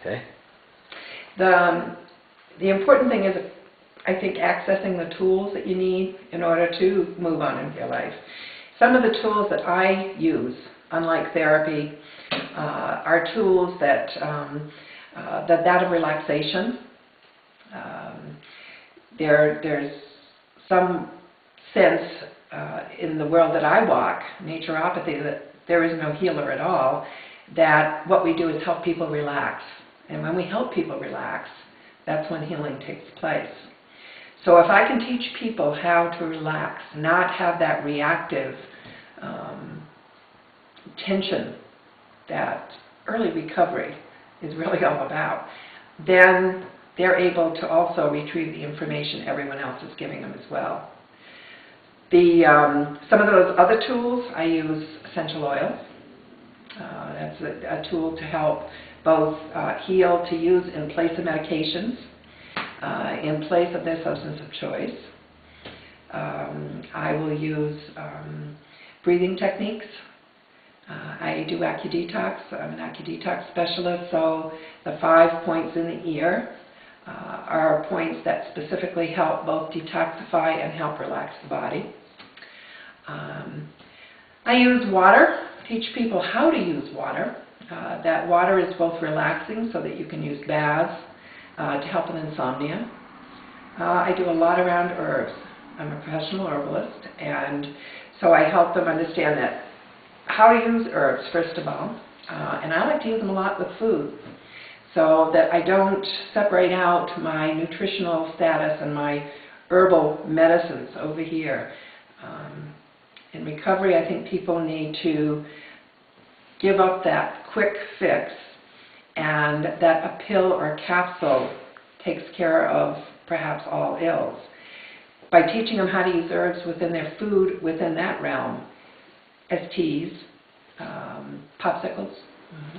Okay. The important thing is, I think, accessing the tools that you need in order to move on in your life. Some of the tools that I use, unlike therapy, are tools that of relaxation. There's some sense in the world that I walk, naturopathy, that there is no healer at all, that what we do is help people relax. And when we help people relax, that's when healing takes place. So if I can teach people how to relax, not have that reactive tension that early recovery is really all about, then they're able to also retrieve the information everyone else is giving them as well. Some of those other tools, I use essential oils. That's a tool to help both heal, to use in place of medications, in place of their substance of choice. I will use breathing techniques. I do AccuDetox. I'm an AccuDetox specialist, so the 5 points in the ear are points that specifically help both detoxify and help relax the body. I use water, teach people how to use water. That water is both relaxing, so that you can use baths to help with insomnia. I do a lot around herbs. I'm a professional herbalist, and so I help them understand that how to use herbs, first of all, and I like to use them a lot with food, so that I don't separate out my nutritional status and my herbal medicines over here. In recovery, I think people need to give up that quick fix, and that a pill or a capsule takes care of perhaps all ills. By teaching them how to use herbs within their food, within that realm, as teas, popsicles,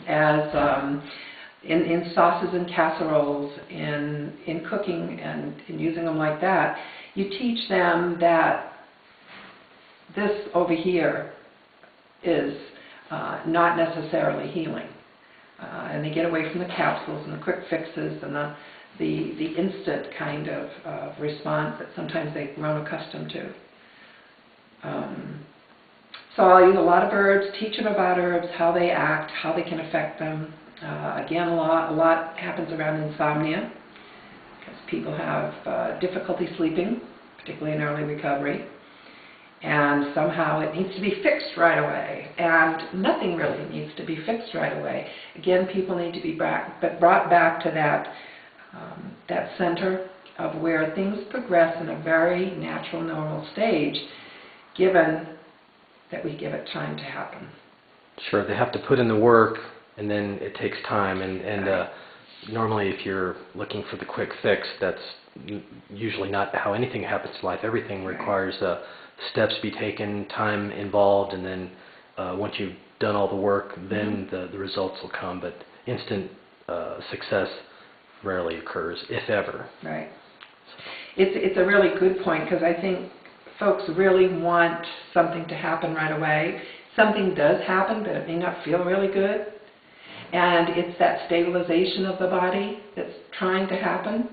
as in sauces and casseroles, in cooking and in using them like that, you teach them that this over here is not necessarily healing. And they get away from the capsules and the quick fixes and the instant kind of response that sometimes they've grown accustomed to. So I'll use a lot of herbs, teach them about herbs, how they act, how they can affect them. Again, a lot happens around insomnia, because people have difficulty sleeping, particularly in early recovery. And somehow it needs to be fixed right away. And nothing really needs to be fixed right away. Again, people need to be brought back to that center of where things progress in a very natural, normal stage, given that we give it time to happen. Sure, they have to put in the work, and then it takes time. And normally if you're looking for the quick fix, that's usually not how anything happens in life. Everything requires steps be taken, time involved, and then once you've done all the work, then the results will come. But instant success rarely occurs, if ever. Right. It's a really good point, because I think folks really want something to happen right away. Something does happen, but it may not feel really good. And it's that stabilization of the body that's trying to happen.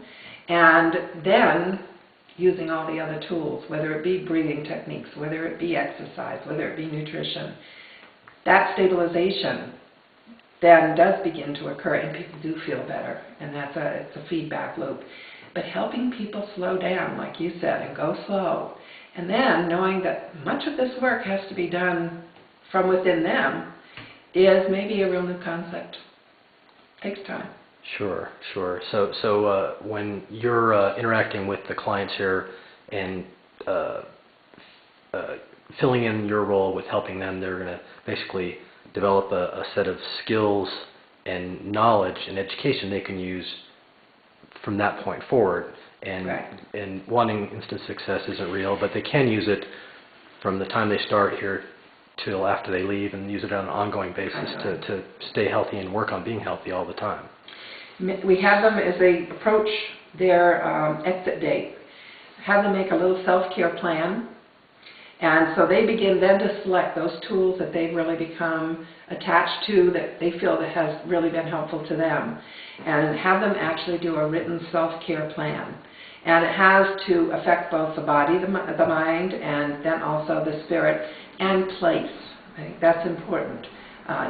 And then using all the other tools, whether it be breathing techniques, whether it be exercise, whether it be nutrition, that stabilization then does begin to occur, and people do feel better, and it's a feedback loop. But helping people slow down, like you said, and go slow, and then knowing that much of this work has to be done from within them, is maybe a real new concept. Takes time. Sure. So when you're interacting with the clients here and filling in your role with helping them, they're going to basically develop a set of skills and knowledge and education they can use from that point forward. And, and wanting instant success isn't real, but they can use it from the time they start here till after they leave, and use it on an ongoing basis to stay healthy and work on being healthy all the time. We have them, as they approach their exit date, have them make a little self-care plan, And so they begin then to select those tools that they've really become attached to, that they feel that has really been helpful to them, and have them actually do a written self-care plan. And it has to affect both the body, the mind, and then also the spirit and place. I think that's important,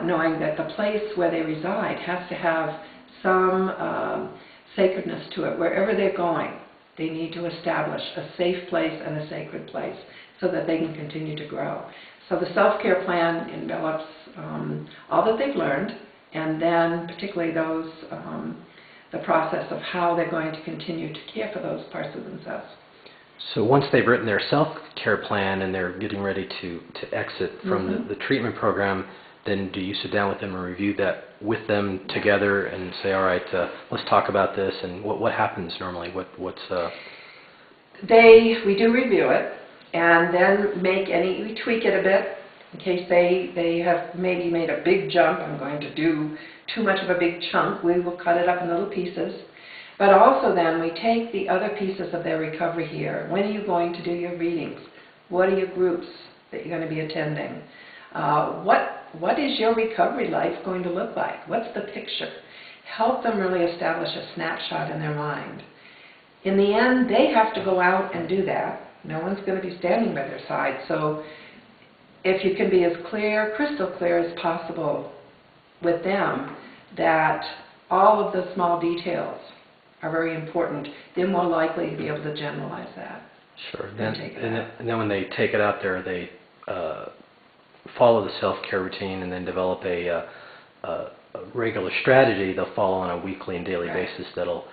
knowing that the place where they reside has to have some sacredness to it. Wherever they're going, they need to establish a safe place and a sacred place so that they can continue to grow. So the self-care plan envelops all that they've learned, and then particularly those, the process of how they're going to continue to care for those parts of themselves. So once they've written their self-care plan and they're getting ready to exit from the treatment program, then do you sit down with them and review that with them together and say, all right, let's talk about this, and what happens normally? We do review it, and then we tweak it a bit in case they have maybe made a big jump. I'm going to do too much of a big chunk. We will cut it up in little pieces. But also then we take the other pieces of their recovery here. When are you going to do your readings? What are your groups that you're going to be attending? What is your recovery life going to look like? What's the picture? Help them really establish a snapshot in their mind. In the end, they have to go out and do that. No one's going to be standing by their side. So if you can be as clear, crystal clear as possible with them that all of the small details are very important, they're more likely to be able to generalize that. Sure. And then when they take it out there, they follow the self-care routine and then develop a regular strategy they'll follow on a weekly and daily basis that'll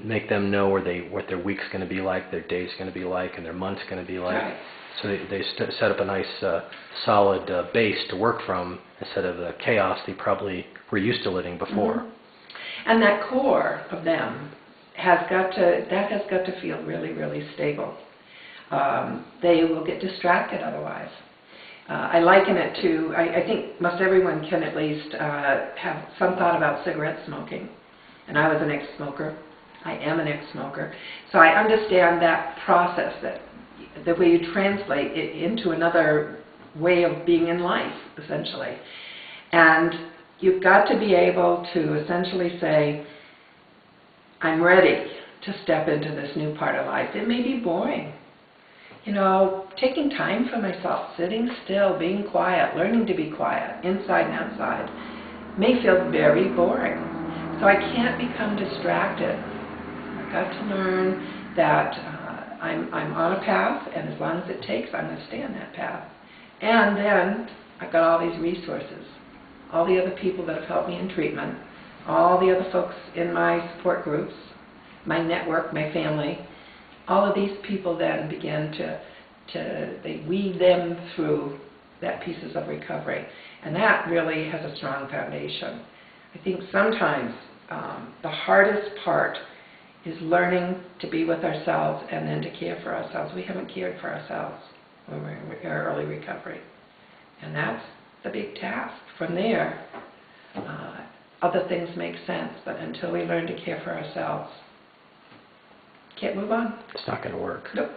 make them know what their week's going to be like, their day's going to be like, and their month's going to be like. Right. So they set up a nice solid base to work from instead of the chaos they probably were used to living before. And that core of them has got to feel really, really stable. They will get distracted otherwise. I liken it to, I think most everyone can at least have some thought about cigarette smoking. And I was an ex-smoker. I am an ex-smoker. So I understand that process, that the way you translate it into another way of being in life, essentially. And you've got to be able to essentially say, I'm ready to step into this new part of life. It may be boring. You know, taking time for myself, sitting still, being quiet, learning to be quiet, inside and outside, may feel very boring. So I can't become distracted. I've got to learn that I'm on a path, and as long as it takes, I'm going to stay on that path. And then I've got all these resources, all the other people that have helped me in treatment, all the other folks in my support groups, my network, my family. All of these people then begin they weave them through that pieces of recovery. And that really has a strong foundation. I think sometimes the hardest part is learning to be with ourselves and then to care for ourselves. We haven't cared for ourselves when we're in our early recovery. And that's the big task. From there, other things make sense, but until we learn to care for ourselves, can't move on. It's not going to work. Nope.